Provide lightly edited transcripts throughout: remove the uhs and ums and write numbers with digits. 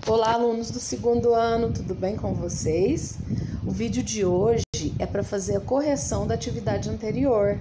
Olá, alunos do segundo ano, tudo bem com vocês? O vídeo de hoje é para fazer a correção da atividade anterior,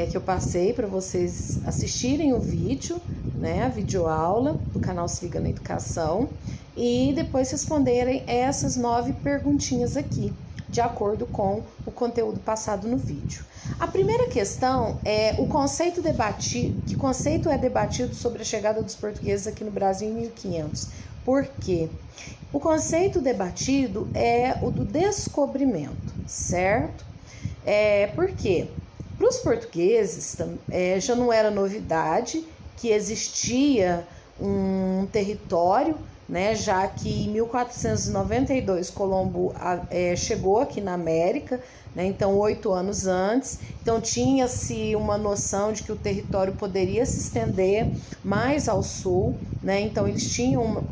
que eu passei para vocês assistirem o vídeo, né, a videoaula do canal Siga na Educação, e depois responderem essas 9 perguntinhas aqui, de acordo com o conteúdo passado no vídeo. A primeira questão é o conceito debatido, que conceito é debatido sobre a chegada dos portugueses aqui no Brasil em 1500? Por quê? O conceito debatido é o do descobrimento, certo? Por quê? Para os portugueses já não era novidade que existia um território, né, já que em 1492 Colombo chegou aqui na América, né, então 8 anos antes, então tinha-se uma noção de que o território poderia se estender mais ao sul, né, então eles tinham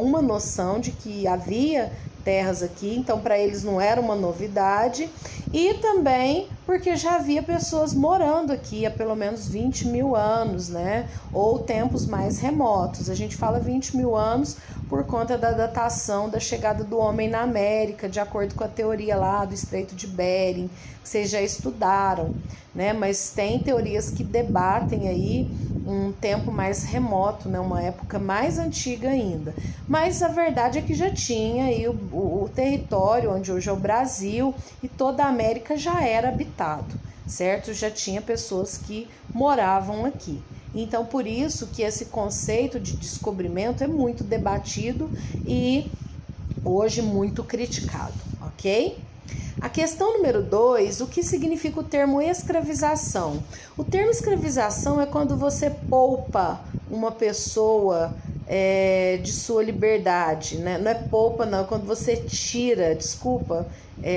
uma noção de que havia terras aqui, então para eles não era uma novidade, e também porque já havia pessoas morando aqui há pelo menos 20 mil anos, né, ou tempos mais remotos. A gente fala 20 mil anos por conta da datação da chegada do homem na América, de acordo com a teoria lá do Estreito de Bering, que vocês já estudaram, né, mas tem teorias que debatem aí um tempo mais remoto, né, uma época mais antiga ainda. Mas a verdade é que já tinha aí o território onde hoje é o Brasil e toda a América já era habitado, certo? Já tinha pessoas que moravam aqui. Então, por isso que esse conceito de descobrimento é muito debatido e hoje muito criticado, ok? A questão número 2, o que significa o termo escravização? O termo escravização é quando você poupa uma pessoa de sua liberdade, né? Não é poupa, não, é quando você tira, desculpa,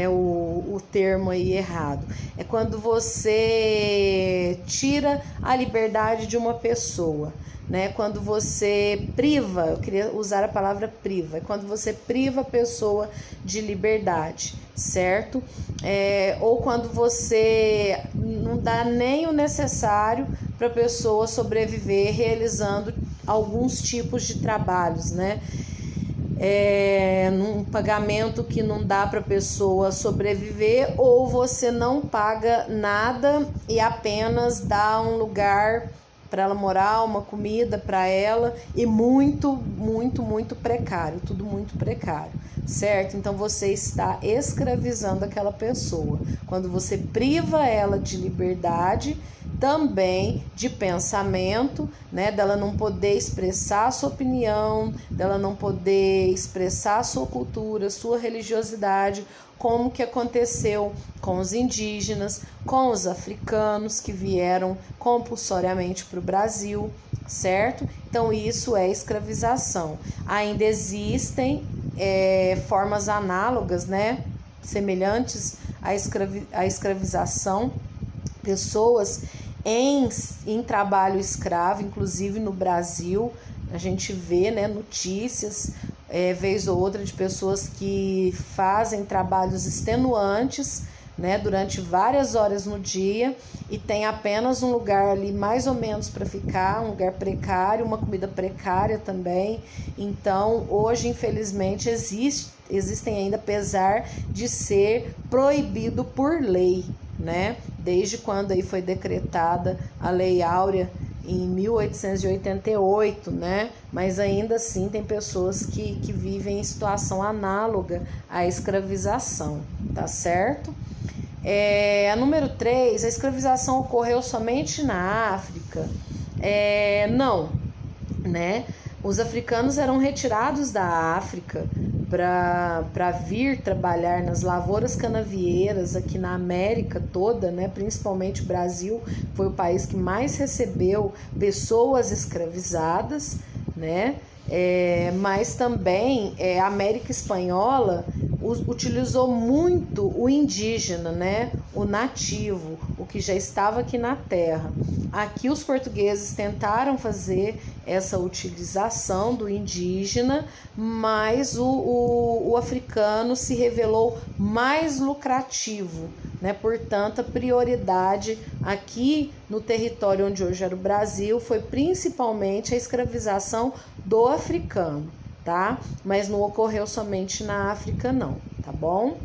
o termo aí errado. É quando você tira a liberdade de uma pessoa, né? Quando você priva, eu queria usar a palavra priva, é quando você priva a pessoa de liberdade, certo? Ou quando você não dá nem o necessário para a pessoa sobreviver realizando alguns tipos de trabalhos, né? Num pagamento que não dá para a pessoa sobreviver, ou você não paga nada e apenas dá um lugar para ela morar, uma comida para ela, e muito precário, tudo muito precário, certo? Então você está escravizando aquela pessoa quando você priva ela de liberdade, também de pensamento, né, dela não poder expressar a sua opinião, dela não poder expressar a sua cultura, sua religiosidade, como que aconteceu com os indígenas, com os africanos que vieram compulsoriamente para o Brasil, certo? Então isso é escravização. Ainda existem formas análogas, né, semelhantes à escravização, pessoas em trabalho escravo, inclusive no Brasil, a gente vê, né, notícias, vez ou outra, de pessoas que fazem trabalhos extenuantes, né, durante várias horas no dia e tem apenas um lugar ali mais ou menos para ficar, um lugar precário, uma comida precária também. Então, hoje, infelizmente, existem ainda, apesar de ser proibido por lei, né? Desde quando aí foi decretada a Lei Áurea em 1888, né? Mas ainda assim tem pessoas que vivem em situação análoga à escravização, tá certo? A número 3, a escravização ocorreu somente na África? Não, né? Os africanos eram retirados da África para vir trabalhar nas lavouras canavieiras aqui na América toda, né? Principalmente o Brasil foi o país que mais recebeu pessoas escravizadas, né? Mas também a América Espanhola utilizou muito o indígena, né? O nativo, o que já estava aqui na terra. Aqui os portugueses tentaram fazer essa utilização do indígena, mas o africano se revelou mais lucrativo, né? Portanto, a prioridade aqui no território onde hoje era o Brasil foi principalmente a escravização do africano, tá? Mas não ocorreu somente na África, não, tá bom?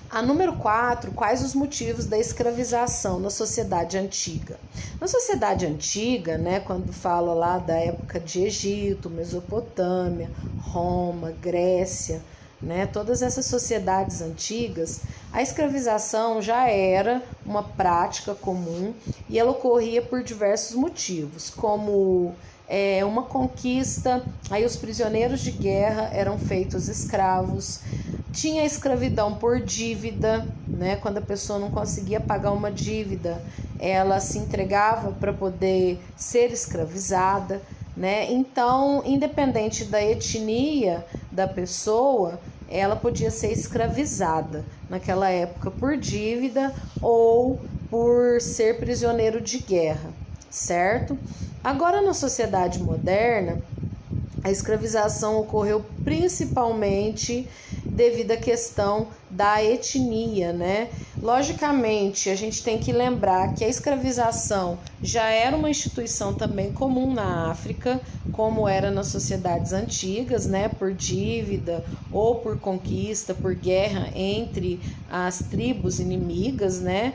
A número 4, quais os motivos da escravização na sociedade antiga? Na sociedade antiga, né, quando fala lá da época de Egito, Mesopotâmia, Roma, Grécia, né, todas essas sociedades antigas, a escravização já era uma prática comum e ela ocorria por diversos motivos, como uma conquista, aí os prisioneiros de guerra eram feitos escravos, tinha a escravidão por dívida, né? Quando a pessoa não conseguia pagar uma dívida, ela se entregava para poder ser escravizada, né? Então, independente da etnia da pessoa, ela podia ser escravizada naquela época por dívida ou por ser prisioneiro de guerra, certo? Agora, na sociedade moderna, a escravização ocorreu principalmente devido à questão da etnia, né? Logicamente, a gente tem que lembrar que a escravização já era uma instituição também comum na África, como era nas sociedades antigas, né? Por dívida ou por conquista, por guerra entre as tribos inimigas, né?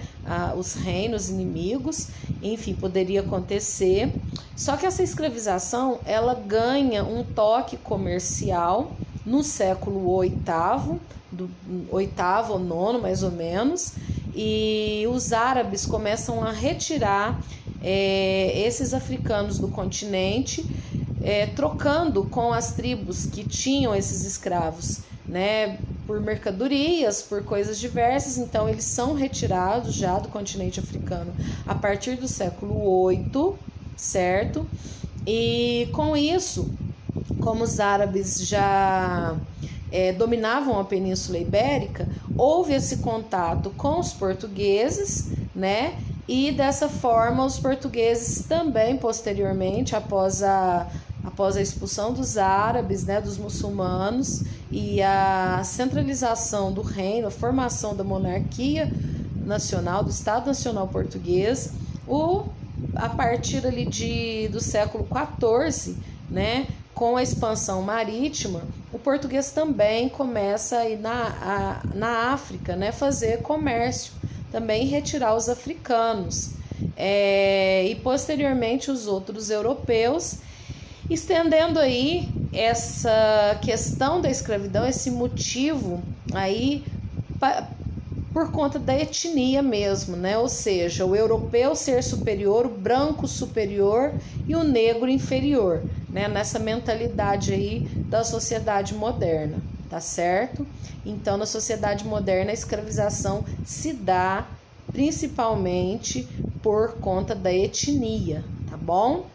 Os reinos inimigos, enfim, poderia acontecer. Só que essa escravização, ela ganha um toque comercial no século VIII, do oitavo ou nono mais ou menos, e os árabes começam a retirar esses africanos do continente, trocando com as tribos que tinham esses escravos, né, por mercadorias, por coisas diversas. Então eles são retirados já do continente africano a partir do século VIII, certo? E com isso, como os árabes já dominavam a Península Ibérica, houve esse contato com os portugueses, né? E dessa forma os portugueses também, posteriormente, após a expulsão dos árabes, né, dos muçulmanos, e a centralização do reino, a formação da monarquia nacional, do Estado Nacional Português, a partir ali do século XIV, né, com a expansão marítima, o português também começa a ir na África, né, fazer comércio, também retirar os africanos, e posteriormente os outros europeus, estendendo aí essa questão da escravidão, esse motivo aí por conta da etnia mesmo, né? Ou seja, o europeu ser superior, o branco superior e o negro inferior, né? Nessa mentalidade aí da sociedade moderna, tá certo? Então, na sociedade moderna, a escravização se dá principalmente por conta da etnia, tá bom?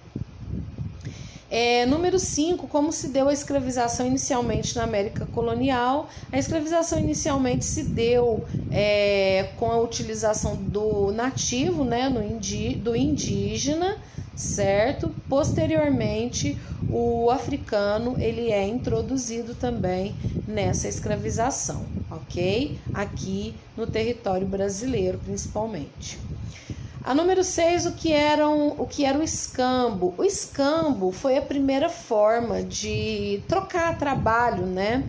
Número 5, como se deu a escravização inicialmente na América colonial? A escravização inicialmente se deu com a utilização do nativo, né, do indígena, certo? Posteriormente, o africano ele é introduzido também nessa escravização, ok? Aqui no território brasileiro, principalmente. A número 6, o que era o escambo? O escambo foi a primeira forma de trocar trabalho, né,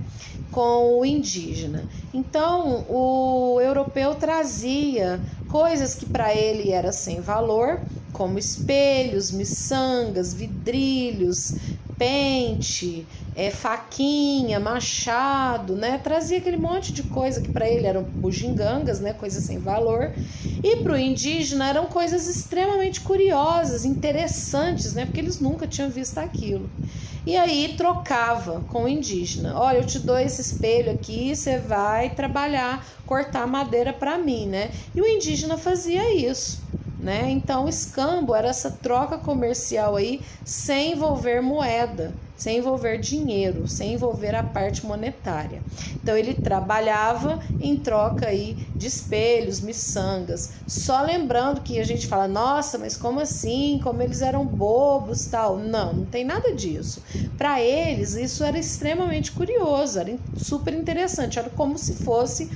com o indígena. Então, o europeu trazia coisas que para ele era sem valor, como espelhos, miçangas, vidrilhos, pente, faquinha, machado, né? Trazia aquele monte de coisa que para ele eram bugigangas, né? Coisas sem valor. E para o indígena eram coisas extremamente curiosas, interessantes, né? Porque eles nunca tinham visto aquilo. E aí trocava com o indígena. Olha, eu te dou esse espelho aqui, você vai trabalhar, cortar madeira para mim, né? E o indígena fazia isso, né? Então o escambo era essa troca comercial aí sem envolver moeda, sem envolver dinheiro, sem envolver a parte monetária. Então ele trabalhava em troca aí de espelhos, miçangas. Só lembrando que a gente fala, nossa, mas como assim? Como eles eram bobos, tal. Não tem nada disso. Para eles isso era extremamente curioso, era super interessante, era como se fosse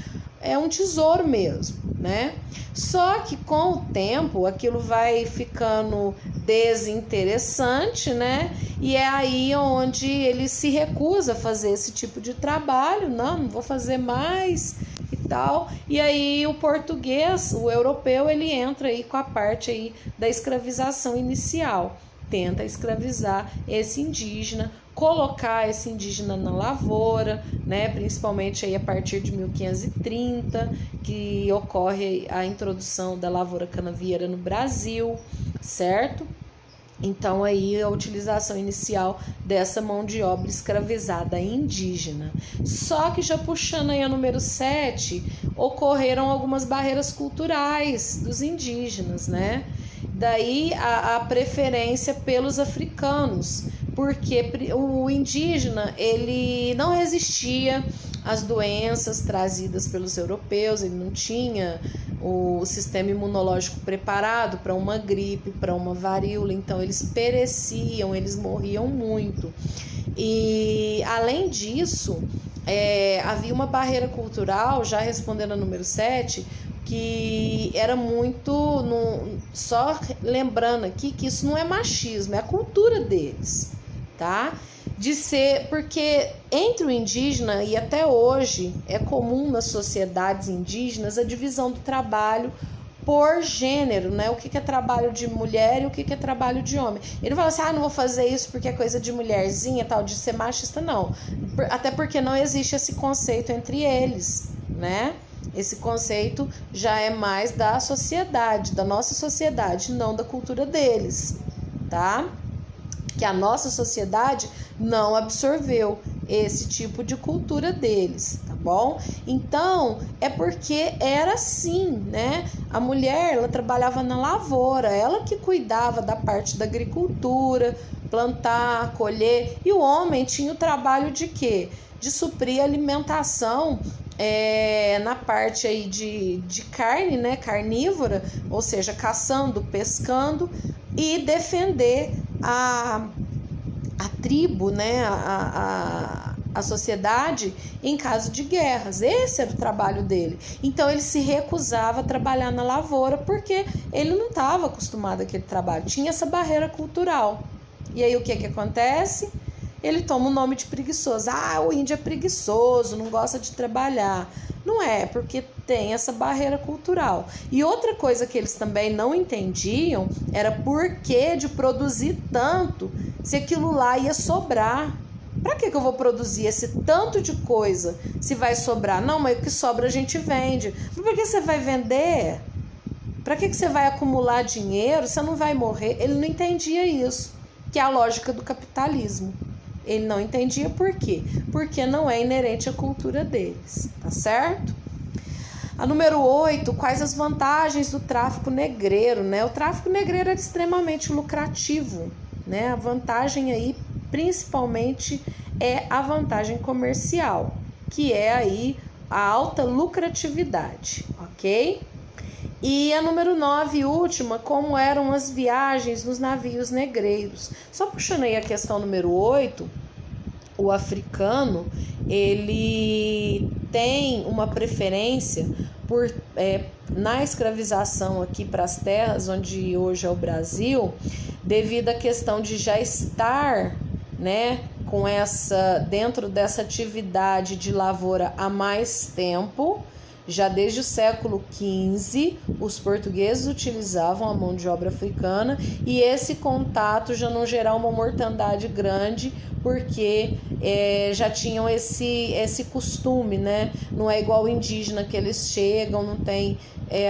um tesouro mesmo, né? Só que com o tempo aquilo vai ficando desinteressante, né? E é aí onde ele se recusa a fazer esse tipo de trabalho, não vou fazer mais e tal. E aí o português, o europeu, ele entra aí com a parte aí da escravização inicial, tenta escravizar esse indígena, colocar esse indígena na lavoura, né, principalmente aí a partir de 1530, que ocorre a introdução da lavoura canavieira no Brasil, certo? Então aí a utilização inicial dessa mão de obra escravizada indígena. Só que já puxando aí a número 7, ocorreram algumas barreiras culturais dos indígenas, né? Daí a preferência pelos africanos, porque o indígena ele não resistia às doenças trazidas pelos europeus, ele não tinha o sistema imunológico preparado para uma gripe, para uma varíola, então eles pereciam, eles morriam muito. E além disso, havia uma barreira cultural, já respondendo a número 7, que era muito, só lembrando aqui que isso não é machismo, é a cultura deles, tá? De ser, porque entre o indígena e até hoje é comum nas sociedades indígenas a divisão do trabalho por gênero, né? O que é trabalho de mulher e o que é trabalho de homem. Ele não fala assim, não vou fazer isso porque é coisa de mulherzinha, tal, de ser machista, não. Até porque não existe esse conceito entre eles, né? Esse conceito já é mais da sociedade, da nossa sociedade, não da cultura deles, tá? Que a nossa sociedade não absorveu esse tipo de cultura deles, tá bom? Então, é porque era assim, né? A mulher, ela trabalhava na lavoura, ela que cuidava da parte da agricultura, plantar, colher, e o homem tinha o trabalho de quê? De suprir a alimentação na parte aí de carne, né? Carnívora, ou seja, caçando, pescando e defender a tribo, né, a sociedade em caso de guerras. Esse era o trabalho dele. Então ele se recusava a trabalhar na lavoura porque ele não estava acostumado àquele trabalho, tinha essa barreira cultural. E aí o que acontece? Ele toma o nome de preguiçoso. O índio é preguiçoso, não gosta de trabalhar. Não é, porque tem essa barreira cultural. E outra coisa que eles também não entendiam era por que de produzir tanto se aquilo lá ia sobrar. Para que eu vou produzir esse tanto de coisa se vai sobrar? Não, mas o que sobra a gente vende. Mas por que você vai vender? Para que você vai acumular dinheiro? Você não vai morrer. Ele não entendia isso, que é a lógica do capitalismo. Ele não entendia por quê? Porque não é inerente à cultura deles, tá certo? A número 8, quais as vantagens do tráfico negreiro, né? O tráfico negreiro era extremamente lucrativo, né? A vantagem aí, principalmente, é a vantagem comercial, que é aí a alta lucratividade, ok? E a número 9, última, como eram as viagens nos navios negreiros. Só puxando aí a questão número 8, o africano, ele tem uma preferência por, na escravização aqui para as terras, onde hoje é o Brasil, devido à questão de já estar, né, com dentro dessa atividade de lavoura há mais tempo. Já desde o século XV, os portugueses utilizavam a mão de obra africana e esse contato já não gerar uma mortandade grande, porque já tinham esse costume, né? Não é igual o indígena, que eles chegam, não tem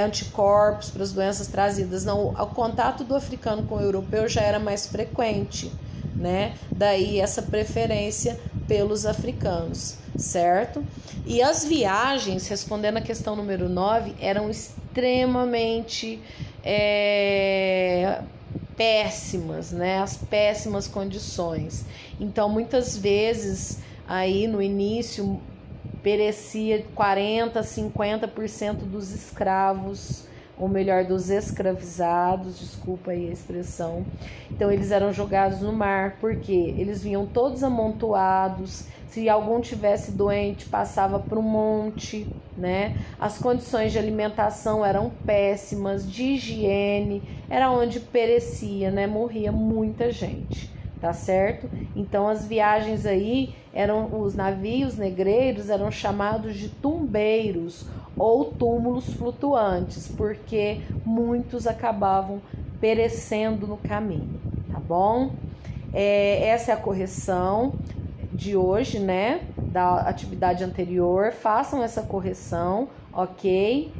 anticorpos para as doenças trazidas. Não, o contato do africano com o europeu já era mais frequente, né? Daí essa preferência pelos africanos, certo? E as viagens, respondendo a questão número 9, eram extremamente péssimas, né? As péssimas condições. Então, muitas vezes, aí no início, perecia 40%, 50% dos escravos, ou melhor, dos escravizados, desculpa aí a expressão. Então eles eram jogados no mar, porque eles vinham todos amontoados. Se algum tivesse doente, passava para o monte, né? As condições de alimentação eram péssimas, de higiene, era onde perecia, né? Morria muita gente, tá certo? Então as viagens aí os navios negreiros eram chamados de tumbeiros ou túmulos flutuantes, porque muitos acabavam perecendo no caminho, tá bom? Essa é a correção de hoje, né, da atividade anterior. Façam essa correção, ok?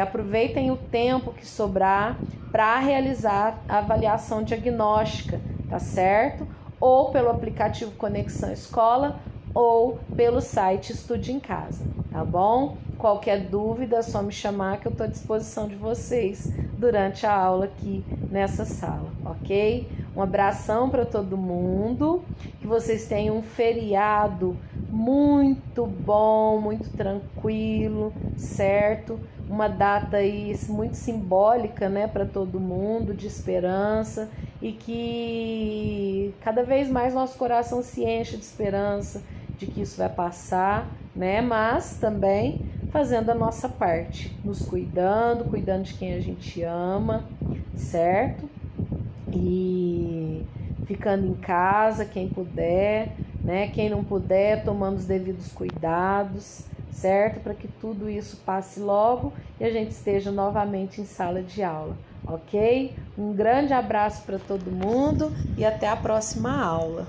Aproveitem o tempo que sobrar para realizar a avaliação diagnóstica, tá certo? Ou pelo aplicativo Conexão Escola ou pelo site Estude em Casa, tá bom? Qualquer dúvida é só me chamar que eu estou à disposição de vocês durante a aula aqui nessa sala, ok? Um abração para todo mundo, que vocês tenham um feriado muito bom, muito tranquilo, certo? Uma data aí muito simbólica, né, para todo mundo, de esperança, e que cada vez mais nosso coração se enche de esperança de que isso vai passar, né? Mas também fazendo a nossa parte, nos cuidando de quem a gente ama, certo? E ficando em casa, quem puder, né? Quem não puder, tomando os devidos cuidados, certo? Para que tudo isso passe logo e a gente esteja novamente em sala de aula, ok? Um grande abraço para todo mundo e até a próxima aula.